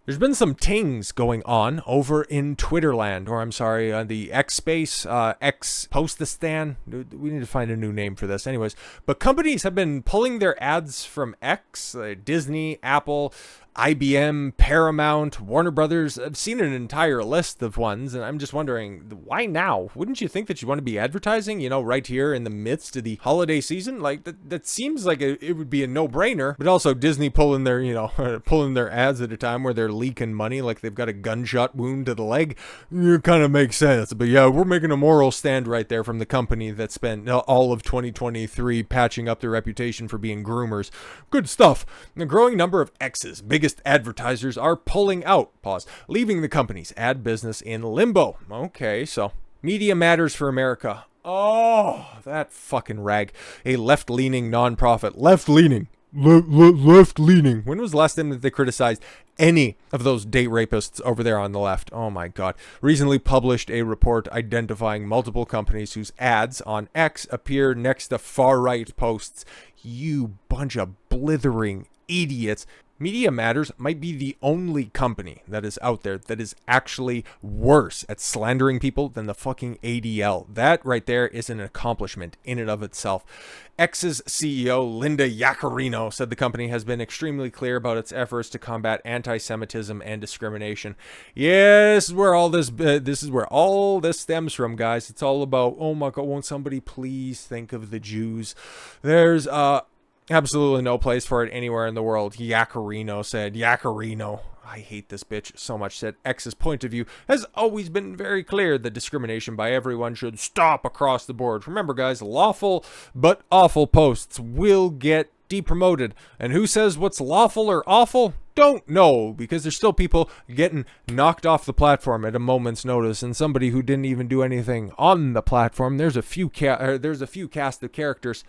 There's been some tings going on over in Twitterland, or I'm sorry, the X space, X Postistan. We need to find a new name for this. Anyways, but companies have been pulling their ads from X, Disney, Apple, IBM, Paramount, Warner Brothers. I've seen an entire list of ones, and I'm just wondering, why now? Wouldn't you think that you want to be advertising, right here in the midst of the holiday season? Like, that seems like it would be a no-brainer. But also Disney pulling their, pulling their ads at a time where they're leaking money, like they've got a gunshot wound to the leg. It kind of makes sense. But yeah, we're making a moral stand right there from the company that spent all of 2023 patching up their reputation for being groomers. Good stuff. The growing number of X's, biggest advertisers are pulling out, leaving the company's ad business in limbo. Okay, so Media Matters for America. Oh, that fucking rag. A left-leaning nonprofit. Left-leaning. Left-leaning. When was the last time that they criticized any of those date rapists over there on the left? Oh my god. Recently published a report identifying multiple companies whose ads on X appear next to far-right posts. You bunch of blithering idiots. Media Matters might be the only company that is out there that is actually worse at slandering people than the fucking ADL. That right there is an accomplishment in and of itself. X's CEO Linda Yaccarino said the company has been extremely clear about its efforts to combat anti-Semitism and discrimination. Yeah, this is where all this stems from, guys. It's all about, oh my god, won't somebody please think of the Jews? There's absolutely no place for it anywhere in the world. Yaccarino said. Yaccarino, I hate this bitch so much, said X's point of view has always been very clear that discrimination by everyone should stop across the board. Remember, guys, lawful but awful posts will get depromoted. And who says what's lawful or awful? Don't know, because there's still people getting knocked off the platform at a moment's notice, and somebody who didn't even do anything on the platform. There's a few cast of characters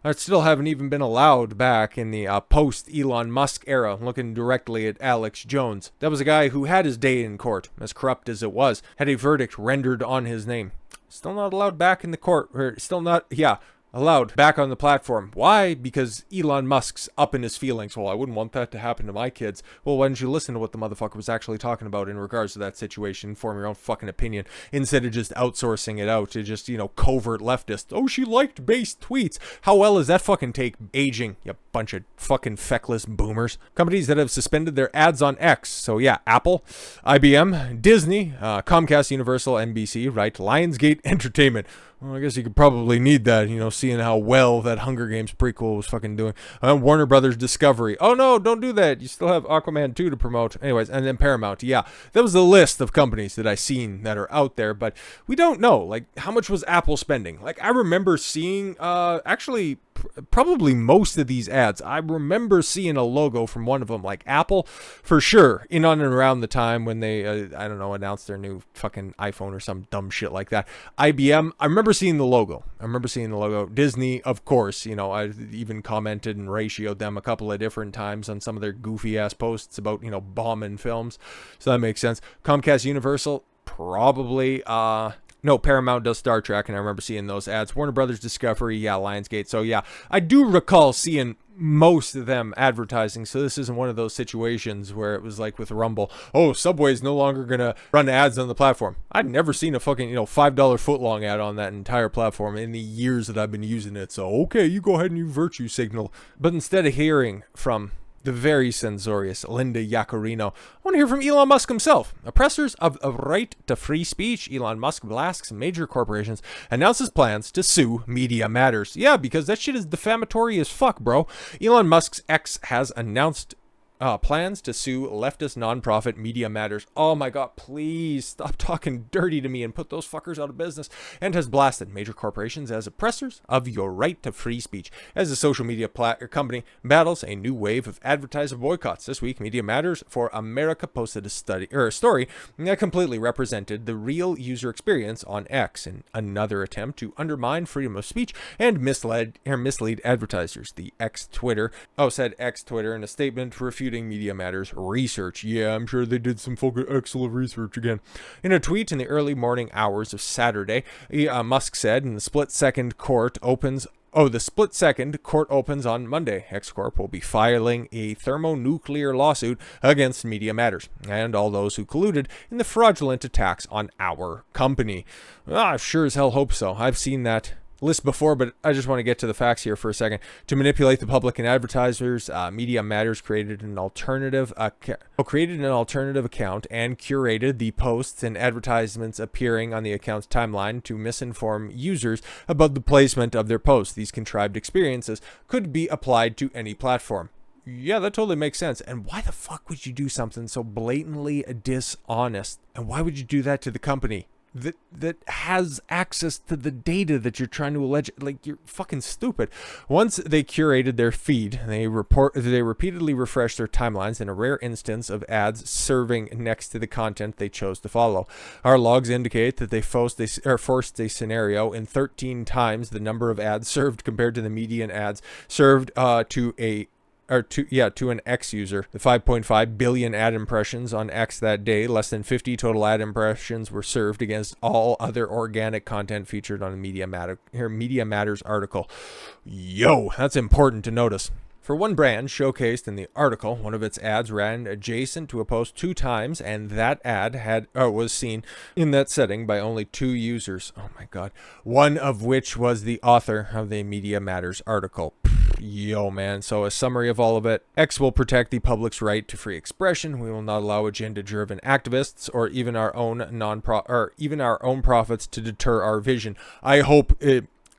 that still haven't even been allowed back in the post-Elon Musk era, looking directly at Alex Jones. That was a guy who had his day in court, as corrupt as it was, had a verdict rendered on his name. Still not allowed back in the court, or still not, allowed back on the platform. Why? Because Elon Musk's up in his feelings. Well, I wouldn't want that to happen to my kids. Well, why don't you listen to what the motherfucker was actually talking about in regards to that situation, form your own fucking opinion, instead of just outsourcing it out to just, covert leftists. Oh, she liked base tweets. How well is that fucking take aging, you bunch of fucking feckless boomers? Companies that have suspended their ads on X. So yeah, Apple, IBM, Disney, Comcast, Universal, NBC, right? Lionsgate Entertainment. Well, I guess you could probably need that, seeing how well that Hunger Games prequel was fucking doing. Warner Brothers Discovery. Oh no, don't do that. You still have Aquaman 2 to promote. Anyways, and then Paramount. Yeah, that was the list of companies that I seen that are out there, but we don't know, like, how much was Apple spending? Like, I remember seeing, actually, probably most of these ads, I remember seeing a logo from one of them, like Apple, for sure, in on and around the time when they, announced their new fucking iPhone or some dumb shit like that. IBM, I remember seeing the logo. Disney, of course, I even commented and ratioed them a couple of different times on some of their goofy ass posts about, bombing films. So that makes sense. Comcast, Universal, probably, no, Paramount does Star Trek, and I remember seeing those ads. Warner Brothers Discovery, yeah, Lionsgate. So yeah, I do recall seeing most of them advertising. So this isn't one of those situations where it was like with Rumble. Oh, Subway's no longer going to run ads on the platform. I'd never seen a fucking, $5 footlong ad on that entire platform in the years that I've been using it. So, okay, you go ahead and you virtue signal. But instead of hearing from the very censorious Linda Yaccarino, I want to hear from Elon Musk himself. Oppressors of a right to free speech, Elon Musk blasts major corporations, announces plans to sue Media Matters. Yeah, because that shit is defamatory as fuck, bro. Elon Musk's X has announced plans to sue leftist nonprofit Media Matters. Oh my god, please stop talking dirty to me and put those fuckers out of business. And has blasted major corporations as oppressors of your right to free speech. As the social media company battles a new wave of advertiser boycotts. This week, Media Matters for America posted a story that completely represented the real user experience on X in another attempt to undermine freedom of speech and mislead advertisers. The said X Twitter in a statement refuting Media Matters research. Yeah, I'm sure they did some fucking excellent research again. In a tweet in the early morning hours of Saturday, Musk said, in the split-second court opens The split second court opens on Monday. X Corp will be filing a thermonuclear lawsuit against Media Matters and all those who colluded in the fraudulent attacks on our company. I sure as hell hope so. I've seen that list before, but I just want to get to the facts here for a second. To manipulate the public and advertisers, Media Matters created an alternative account and curated the posts and advertisements appearing on the account's timeline to misinform users about the placement of their posts. These contrived experiences could be applied to any platform. Yeah, that totally makes sense. And why the fuck would you do something so blatantly dishonest? And why would you do that to the company that has access to the data that you're trying to allege? Like, you're fucking stupid. Once they curated their feed, they repeatedly refreshed their timelines in a rare instance of ads serving next to the content they chose to follow. Our logs indicate that they forced a scenario in 13 times the number of ads served compared to the median ads served to an X user. The 5.5 billion ad impressions on X that day, less than 50 total ad impressions were served against all other organic content featured on the Media Matters article. Yo, that's important to notice. For one brand showcased in the article, one of its ads ran adjacent to a post 2 times, and that ad was seen in that setting by only 2 users. Oh my god. One of which was the author of the Media Matters article. Yo, man. So a summary of all of it. X will protect the public's right to free expression. We will not allow agenda-driven activists or even our own profits to deter our vision. I hope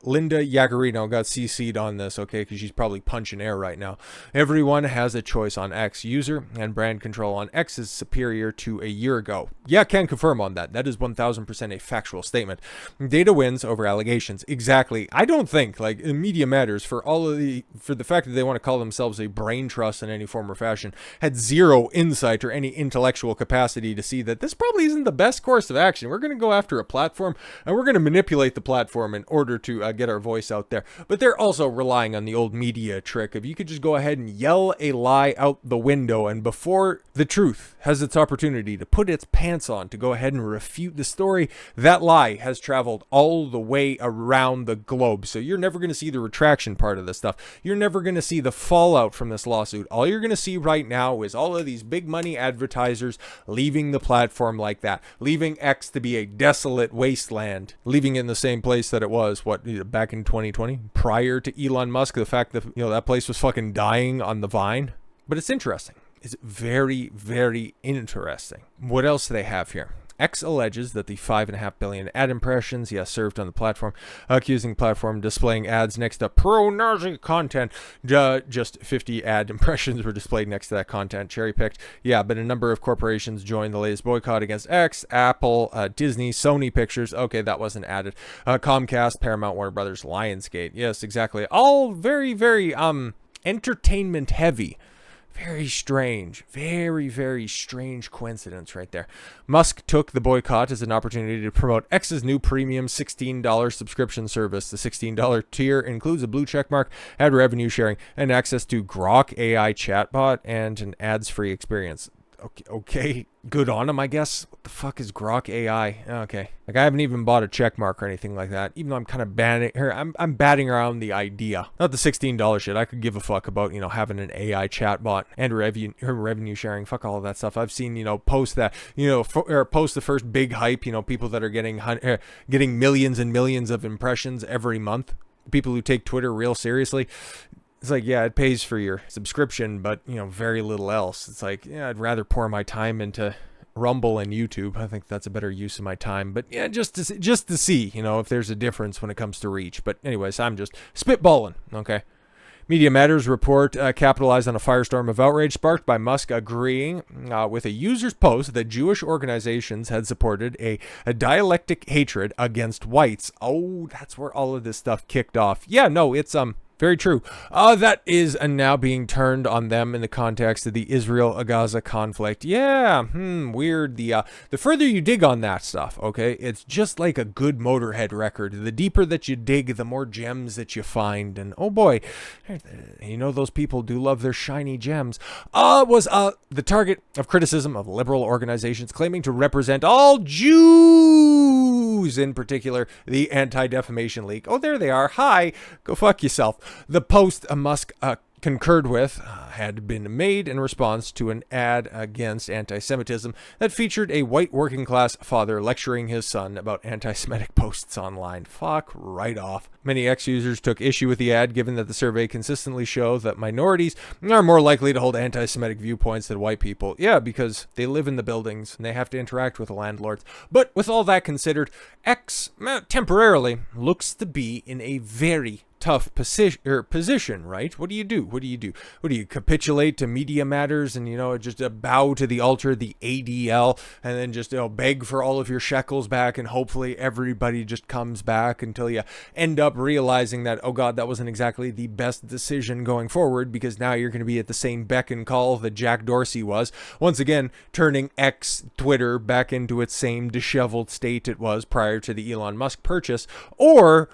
Linda Yagorino got CC'd on this, okay, because she's probably punching air right now. Everyone has a choice on X. User and brand control on X is superior to a year ago. Yeah, can confirm on that. That is 1000% a factual statement. Data wins over allegations. Exactly. I don't think, like, Media Matters, for the fact that they want to call themselves a brain trust in any form or fashion, had zero insight or any intellectual capacity to see that this probably isn't the best course of action. We're going to go after a platform, and we're going to manipulate the platform in order to get our voice out there. But they're also relying on the old media trick of you could just go ahead and yell a lie out the window, and before the truth has its opportunity to put its pants on to go ahead and refute the story, that lie has traveled all the way around the globe. So you're never going to see the retraction part of this stuff. You're never going to see the fallout from this lawsuit. All you're going to see right now is all of these big money advertisers leaving the platform like that, leaving X to be a desolate wasteland, leaving it in the same place that it was, back in 2020, prior to Elon Musk, the fact that, that place was fucking dying on the vine. But it's interesting. It's very, very interesting. What else do they have here? X alleges that the 5.5 billion ad impressions served on the platform, accusing platform displaying ads next to pro-Nazi content. Just 50 ad impressions were displayed next to that content, cherry-picked. Yeah, but a number of corporations joined the latest boycott against X. Apple, Disney, Sony Pictures. Okay, that wasn't added. Comcast, Paramount, Warner Brothers, Lionsgate. Yes, exactly. All very, very entertainment heavy. Very strange, very, very strange coincidence right there. Musk took the boycott as an opportunity to promote X's new premium $16 subscription service. The $16 tier includes a blue checkmark, ad revenue sharing, and access to Grok AI chatbot and an ads-free experience. Okay, good on him, I guess. What the fuck is Grok AI? Okay, like I haven't even bought a check mark or anything like that, even though I'm kind of I'm batting around the idea, not the $16 shit. I could give a fuck about having an AI chatbot and revenue sharing. Fuck all of that stuff. I've seen post that or post the first big hype. People that are getting millions and millions of impressions every month. People who take Twitter real seriously. It's like, yeah, it pays for your subscription, but, very little else. It's like, yeah, I'd rather pour my time into Rumble and YouTube. I think that's a better use of my time. But, yeah, just to see, if there's a difference when it comes to reach. But anyways, I'm just spitballing, okay? Media Matters report capitalized on a firestorm of outrage sparked by Musk agreeing with a user's post that Jewish organizations had supported a dialectic hatred against whites. Oh, that's where all of this stuff kicked off. Yeah, no, it's very true. That is now being turned on them in the context of the Israel-Gaza conflict. Yeah, weird. The further you dig on that stuff, okay, it's just like a good Motorhead record. The deeper that you dig, the more gems that you find. And oh boy, those people do love their shiny gems. Was the target of criticism of liberal organizations claiming to represent all Jews use in particular the Anti-Defamation League. Oh, there they are. Hi, go fuck yourself. The post Musk concurred with had been made in response to an ad against anti-Semitism that featured a white working-class father lecturing his son about anti-Semitic posts online. Fuck right off. Many X-users took issue with the ad, given that the survey consistently shows that minorities are more likely to hold anti-Semitic viewpoints than white people. Yeah, because they live in the buildings and they have to interact with the landlords. But with all that considered, X temporarily looks to be in a very tough position, right? What do you do? What do you do? What do you capitulate to media matters and, just bow to the altar, the ADL, and then just, beg for all of your shekels back, and hopefully everybody just comes back until you end up realizing that, oh God, that wasn't exactly the best decision going forward, because now you're going to be at the same beck and call that Jack Dorsey was, once again turning X Twitter back into its same disheveled state it was prior to the Elon Musk purchase, or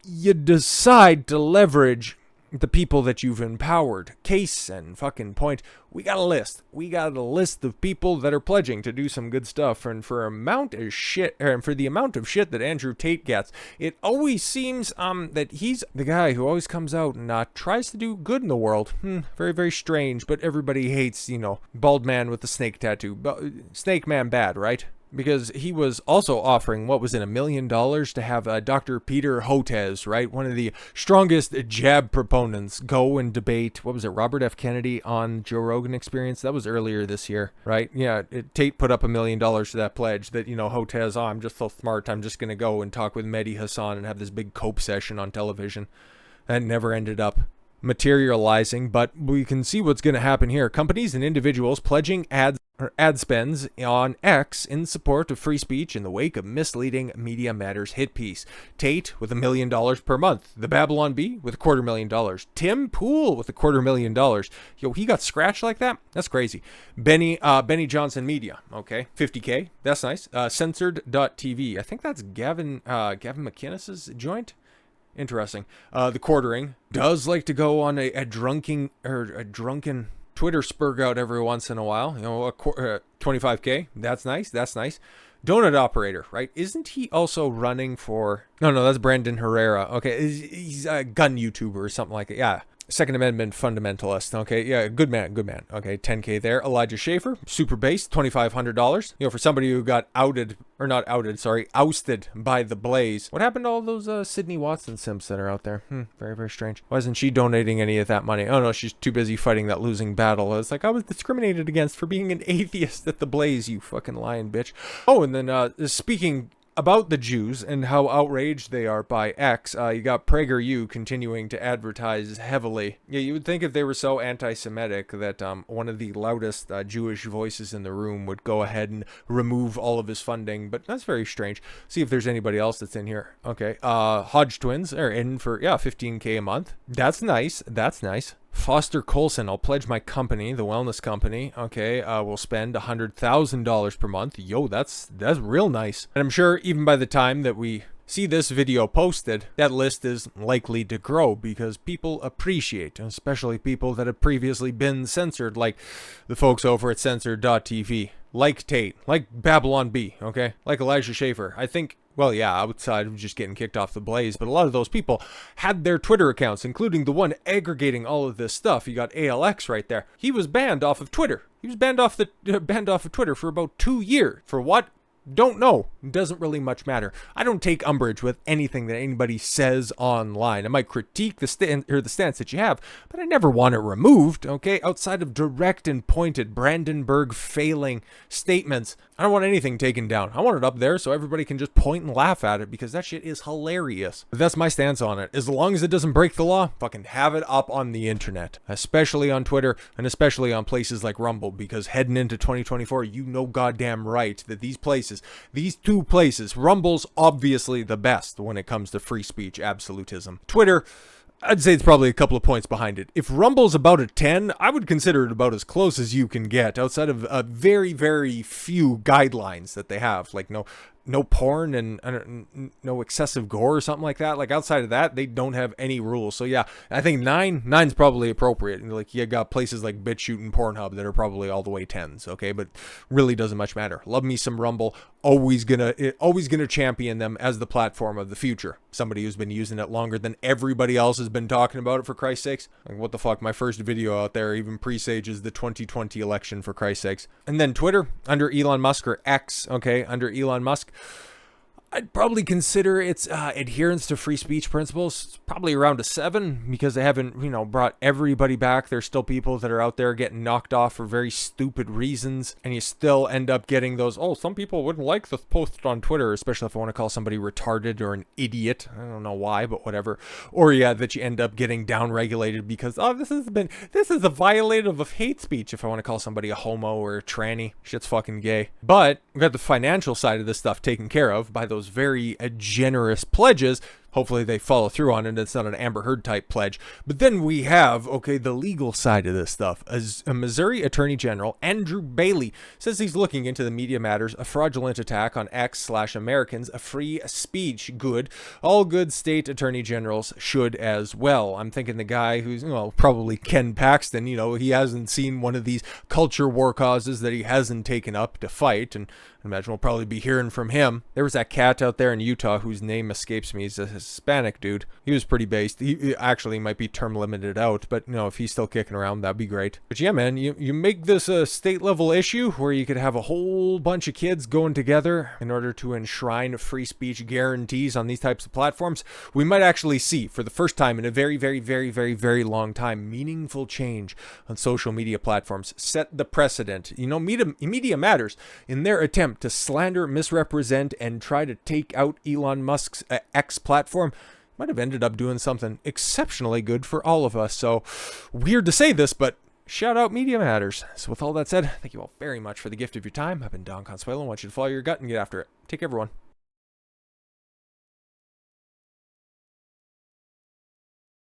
you decide to leverage the people that you've empowered. Case and fucking point. We got a list. We got a list of people that are pledging to do some good stuff. And for amount of shit, and for the amount of shit that Andrew Tate gets, it always seems that he's the guy who always comes out and tries to do good in the world. Very, very strange. But everybody hates, bald man with the snake tattoo. Snake man bad, right? Because he was also offering, what was it, $1 million to have Dr. Peter Hotez, right? One of the strongest jab proponents go and debate, what was it, Robert F. Kennedy on Joe Rogan Experience? That was earlier this year, right? Yeah, Tate put up $1 million to that pledge that, Hotez, I'm just so smart, I'm just going to go and talk with Mehdi Hassan and have this big cope session on television. That never ended up materializing, but we can see what's going to happen here. Companies and individuals pledging ad spends on X in support of free speech in the wake of misleading Media Matters hit piece. Tate with $1 million per month. The Babylon Bee with $250,000. Tim Pool with $250,000. Yo, he got scratched like that? That's crazy. Benny Johnson Media. Okay, $50K. That's nice. Censored.tv. I think that's Gavin McInnes's joint. Interesting. The Quartering does like to go on a drunken Twitter spurg out every once in a while. 25K. That's nice. That's nice. Donut Operator, right? Isn't he also running for... No, that's Brandon Herrera. Okay, he's a gun YouTuber or something like it. Yeah. Second Amendment fundamentalist. Okay, yeah, good man. Okay, $10K there. Elijah Schaefer, super base, $2,500. For somebody who got ousted by the Blaze. What happened to all those Sydney Watson simps that are out there? Very, very strange. Why isn't she donating any of that money? Oh no, she's too busy fighting that losing battle. It's like, I was discriminated against for being an atheist at the Blaze, you fucking lying bitch. Oh, and then speaking about the Jews and how outraged they are by X, you got PragerU continuing to advertise heavily. Yeah, you would think if they were so anti-Semitic that one of the loudest Jewish voices in the room would go ahead and remove all of his funding, but that's very strange. See if there's anybody else that's in here. Okay, Hodge Twins are in for, $15K a month. That's nice. That's nice. Foster Colson, I'll pledge my company, the wellness company. Okay, we'll spend $100,000 per month. Yo, that's real nice. And I'm sure even by the time that we see this video posted, that list is likely to grow because people appreciate, especially people that have previously been censored, like the folks over at Censored.tv, like Tate, like Babylon Bee, okay, like Elijah Schaefer. I think, well, yeah, outside of just getting kicked off the Blaze, but a lot of those people had their Twitter accounts, including the one aggregating all of this stuff. You got ALX right there. He was banned off of Twitter. He was banned off of Twitter for about 2 years. For what? Don't know. Doesn't really much matter. I don't take umbrage with anything that anybody says online. I might critique the stance that you have, but I never want it removed, okay? Outside of direct and pointed Brandenburg failing statements, I don't want anything taken down. I want it up there so everybody can just point and laugh at it because that shit is hilarious. But that's my stance on it. As long as it doesn't break the law, fucking have it up on the internet, especially on Twitter and especially on places like Rumble, because heading into 2024, you know goddamn right that these two places, Rumble's obviously the best when it comes to free speech absolutism. Twitter, I'd say it's probably a couple of points behind it. If Rumble's about a 10, I would consider it about as close as you can get outside of very, very few guidelines that they have. Like no no porn and no excessive gore or something like that. Like outside of that, they don't have any rules. So yeah, I think nine's probably appropriate. And like you got places like BitChute and Pornhub that are probably all the way 10s. Okay, but really doesn't much matter. Love me some Rumble. Always gonna champion them as the platform of the future. Somebody who's been using it longer than everybody else has been talking about it, for Christ's sakes. Like what the fuck? My first video out there even presages the 2020 election, for Christ's sakes. And then Twitter under Elon Musk, or X, okay, under Elon Musk. I'd probably consider its adherence to free speech principles probably around a 7, because they haven't, brought everybody back. There's still people that are out there getting knocked off for very stupid reasons, and you still end up getting those, some people wouldn't like the post on Twitter, especially if I want to call somebody retarded or an idiot. I don't know why, but whatever. Or yeah, that you end up getting down-regulated because, this is a violative of hate speech if I want to call somebody a homo or a tranny. Shit's fucking gay. But we've got the financial side of this stuff taken care of by those very generous pledges. Hopefully they follow through on it. It's not an Amber Heard type pledge. But then we have, the legal side of this stuff. As a Missouri Attorney General, Andrew Bailey, says he's looking into the Media Matters, a fraudulent attack on X/Americans, a free speech good. All good state attorney generals should as well. I'm thinking the guy who's, probably Ken Paxton, he hasn't seen one of these culture war causes that he hasn't taken up to fight. And I imagine we'll probably be hearing from him. There was that cat out there in Utah whose name escapes me. He's a Hispanic dude. He was pretty based. He actually might be term limited out, but if he's still kicking around, that'd be great. But yeah, man, you make this a state level issue where you could have a whole bunch of kids going together in order to enshrine free speech guarantees on these types of platforms. We might actually see, for the first time in a very, very, very, very, very long time, meaningful change on social media platforms. Set the precedent. Media Matters, in their attempt to slander, misrepresent, and try to take out Elon Musk's X platform, might have ended up doing something exceptionally good for all of us. So, weird to say this, but shout out Media Matters. So with all that said, thank you all very much for the gift of your time. I've been Don Consuelo. I want you to follow your gut and get after it. Take care, everyone.